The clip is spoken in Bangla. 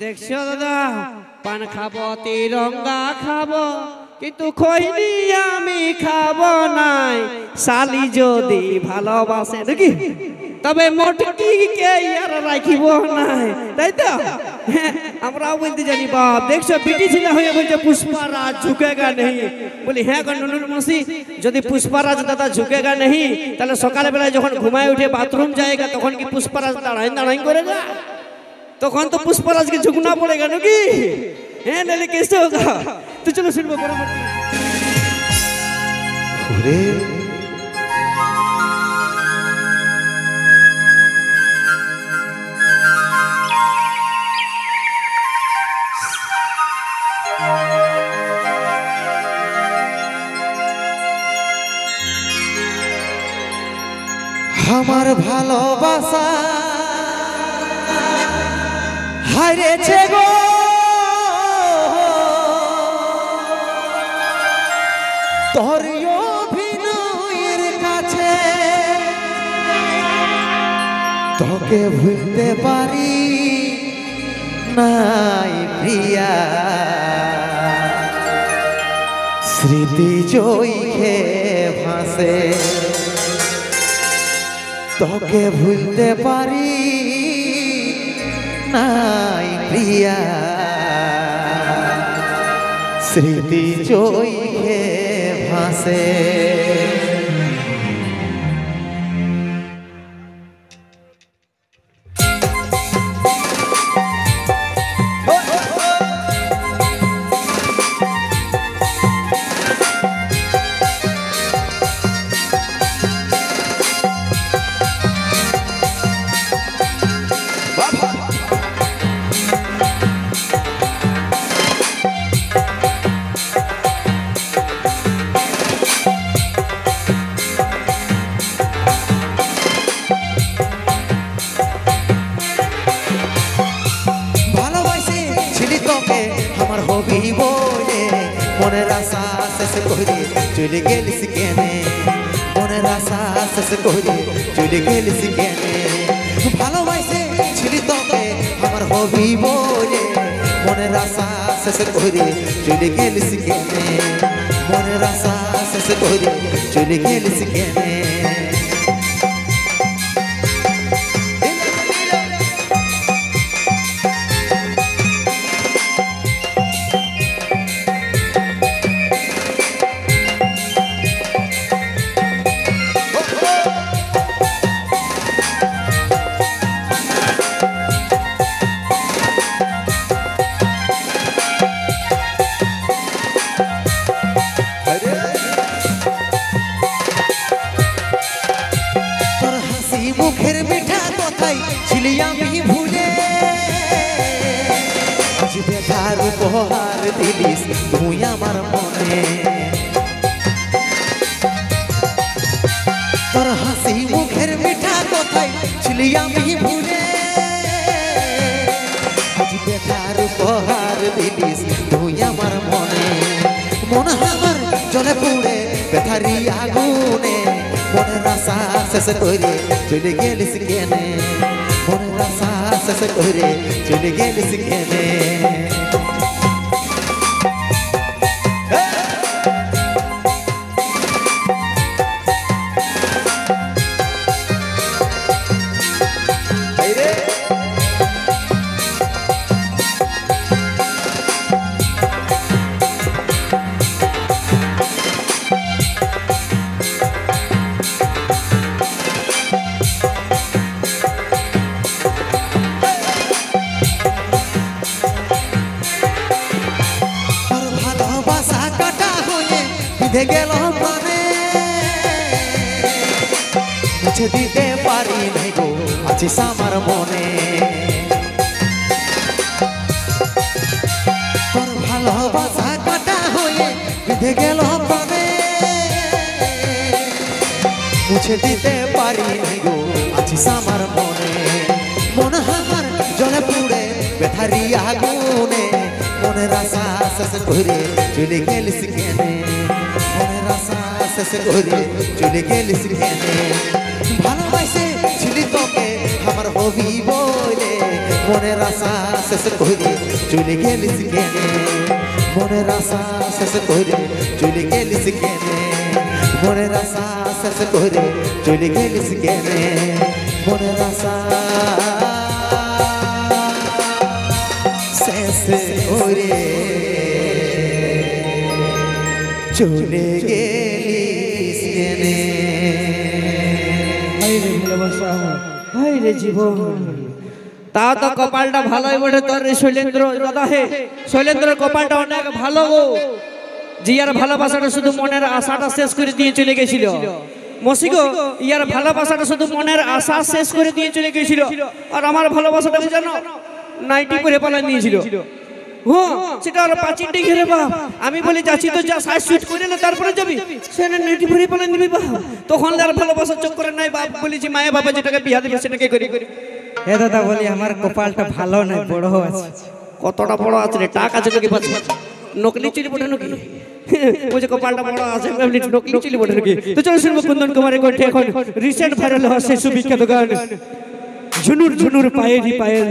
দেখছো দাদা, পান খাবো তিরঙ্গা খাবো, কিন্তু খৈনি আমি খাবো নাই। শালি যদি ভালোবাসে নাকি তবে মোটকিকে আর রাখিব নাই, তাই তো? আমরাও বলতে জানি বাপ। দেখছো বিটি ছিল হয়ে বলছে পুষ্পারাজ ঝুঁকেগা নেই। বলি হ্যাঁ গন্ডনুর মসি, যদি পুষ্পারাজ দাদা ঝুঁকেগা নেই তাহলে সকালবেলায় যখন ঘুমায় উঠে বাথরুম যায়গা তখন কি পুষ্পারাজ দাঁড়াই দাঁড়াই করেগা? তখন তো पुष्पराज के झुकना पड़ेगा ना कि है नहीं? कैसे होगा? तो चलो सुनो परवर्ती। हमार भालोबासा হারিয়েছে গো, তোর অভিনয়ের কাছে তোকে ভুলতে পারি নাই প্রিয়া। স্মৃতি জয়কে ভাসে তোকে ভুলতে পারি নাই প্রিয়া। স্মৃতি জয়কে ভাসে মনের আশা শেষ করে চলে গেলিস কেনে, মনের আশা শেষ করে চলে গেলিস কেনে। ভালোবাসে ছিলি তোকে আমার হবি বলে, মনের আশা শেষ করে চলে গেলিস কেনে, মনের আশা শেষ করে চলে গেলিস কেনে। মুখের মিঠা কথাই ছিলি আমি ভুলে, আজ ব্যথার উপহার দিলিস তুই আমার মনে। তোর হাসি মুখের মিঠা কথাই ছিলি আমি ভুলে, আজ ব্যথার উপহার দিলিস তুই আমার মনে। মন আমার জলে পুড়ে ব্যথারি আগুনে, মনের আশা শেষ করে চলে গেলিস কেনে, মনের আশা শেষ করে চলে গেলিস কেনে। গেল প্রাণে মুছে দিতে পারি নাই গো, আছিস আমার মনে। তোর ভালোবাসা কাটা হয়ে বিধে গেল প্রাণে, মুছে দিতে পারি নাই গো, আছিস আমার মনে। মন আমার জলে পুড়ে ব্যথারি আগুনে, মনের আশা শেষ করে চলে গেলিস কেনে, মনের আশা শেষ করে চলে গেলিস কেনে। ভালোবাসে ছিলি তোকে আমার হবি বলে, মনের আশা শেষ করে চলে গেলিস কেনে মনের আশা শেষ করে চলে গেলিস কেনে মনের আশা শেষ করে চলে গেলিস কেনে মনের আশা শেষ করে চলে গেলিস কেনে হায় রে ভালোবাসা হায় রে জীবন তা তো কপালটা ভালোই বটে তোর রে শৈলেন্দ্র দাদা হে শৈলেন্দ্রের কপালটা অনেক ভালো গো জিয়ার ভালোবাসাটা শুধু মনের আশাটা শেষ করে দিয়ে চলে গেছিল মসি গো ইয়ার ভালোবাসাটা শুধু মনের আশা শেষ করে দিয়ে চলে গেছিল আর আমার ভালোবাসাটা জানো নাইটি পরে পালা নিয়েছিল হ্যাঁ সেটা আর পাঁচিনটি ঘিরে বাপ আমি বলি যাচ্ছি তো যা সাইজ সুইট করে না তারপরে যাবি সেটা নাইটি পরে পালা নিবি বাপ তখন আর ভালোবাসার চক্করে নাই বাপ বলেছি মায়ের বাবা যেটাকে বিয়া দেবে সেটাকে করি এ দাদা বলি আমার কপালটা ভালো নাই বড় আছে কতটা বড় আছে রে টাকা আছে নাকি পাচ্ছি নকলি চুরি বটে নাকি মুঝে কপালটা বড় আছে আমি নকলি চুরি বটে নাকি তো চলো শুনবো কুন্দন কুমারের কণ্ঠে এখন রিসেন্ট ভাইরাল হওয়া সেই সুবিখ্যাত গান ঝুনুর ঝুনুর পায়ের পায়ের